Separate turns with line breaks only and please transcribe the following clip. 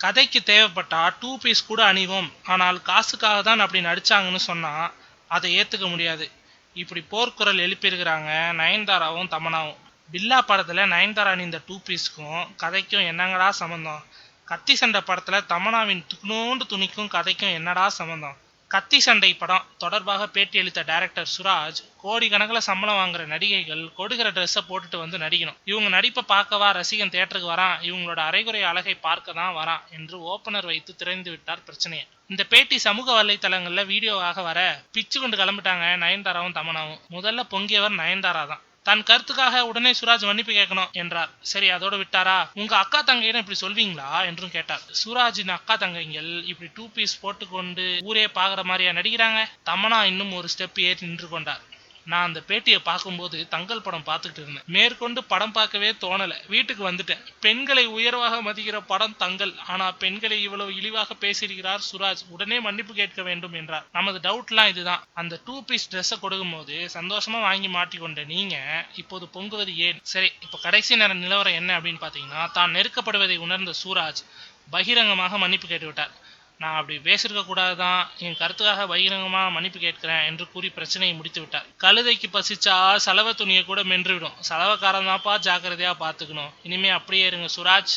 கதைக்கு தேவைப்பட்டா 2 பீஸ் கூட அணிவோம், ஆனால் காசுக்காக தான் அப்படி நடிச்சாங்கன்னு சொன்னா அதை ஏத்துக்க முடியாது. இப்படி போர்க்குரல் எழுப்பியிருக்கிறாங்க நயன்தாராவும் தமனாவும். பில்லா படத்துல நயன்தாரா அணிந்த 2 பீஸ்க்கும் கதைக்கும் என்னங்கடா சம்பந்தம்? கத்தி சண்டை படத்துல தமனாவின் துணோண்டு துணிக்கும் கதைக்கும் என்னடா சம்பந்தம்? கத்தி சண்டை படம் தொடர்பாக பேட்டியளித்த டைரக்டர் சுராஜ், கோடி கணக்கில் சம்பளம் வாங்குற நடிகைகள் கொடுக்கிற ட்ரெஸ்ஸை போட்டுட்டு வந்து நடிக்கணும், இவங்க நடிப்பை பார்க்கவா ரசிகன் தியேட்டருக்கு வரான், இவங்களோட அரைகுறை அழகை பார்க்க தான் வரான் என்று ஓப்பனர் வைத்து திறந்து விட்டார் பிரச்சனையை. இந்த பேட்டி சமூக வலைத்தளங்கள்ல வீடியோவாக வர பிச்சு கொண்டு கிளம்பிட்டாங்க நயன்தாராவும் தமனாவும். முதல்ல பொங்கியவர் நயன்தாரா தான். தன் கருத்துக்காக உடனே சுராஜ் மன்னிப்பு கேட்கணும் என்றார். சரி, அதோட விட்டாரா? உங்க அக்கா தங்கைன்னு இப்படி சொல்வீங்களா என்றும் கேட்டார். சுராஜின் அக்கா தங்கைகள் இப்படி 2 பீஸ் போட்டுக்கொண்டு ஊரே பாக்குற மாதிரியா நடிக்கிறாங்க? தமனா இன்னும் ஒரு ஸ்டெப் ஏறி நின்று கொண்டார். நான் அந்த பேட்டியை பார்க்கும்போது தங்கல் படம் பார்த்துக்கிட்டு இருந்தேன். மேற்கொண்டு படம் பார்க்கவே தோணல. வீட்டுக்கு வந்துட்டேன். பெண்களை உயர்வாக மதிக்கிற படம் தங்கல், ஆனா பெண்களை இவ்வளவு இழிவாக பேசியிருக்கிறார் சுராஜ், உடனே மன்னிப்பு கேட்க வேண்டும் என்றார். நமது டவுட்லாம் இதுதான். அந்த 2 பீஸ் ட்ரெஸ்ஸை கொடுக்கும் போது சந்தோஷமா வாங்கி மாட்டிக்கொண்ட நீங்க இப்போது பொங்குவது ஏன்? சரி, இப்போ கடைசி நேர நிலவரம் என்ன அப்படின்னு பாத்தீங்கன்னா, தான் நெருக்கப்படுவதை உணர்ந்த சூராஜ் பகிரங்கமாக மன்னிப்பு கேட்டுவிட்டார். நான் அப்படி பேசிருக்க கூடாதுதான், என் கருத்துக்காக பகிரங்கமா மன்னிப்பு கேட்கிறேன் என்று கூறி பிரச்சனையை முடித்து விட்டார். கழுதைக்கு பசிச்சா சலவை துணியை கூட மென்று விடும், சலவைக்காரன் தான்ப்பா ஜாக்கிரதையா பாத்துக்கணும். இனிமே அப்படியே இருங்க சுராஜ்.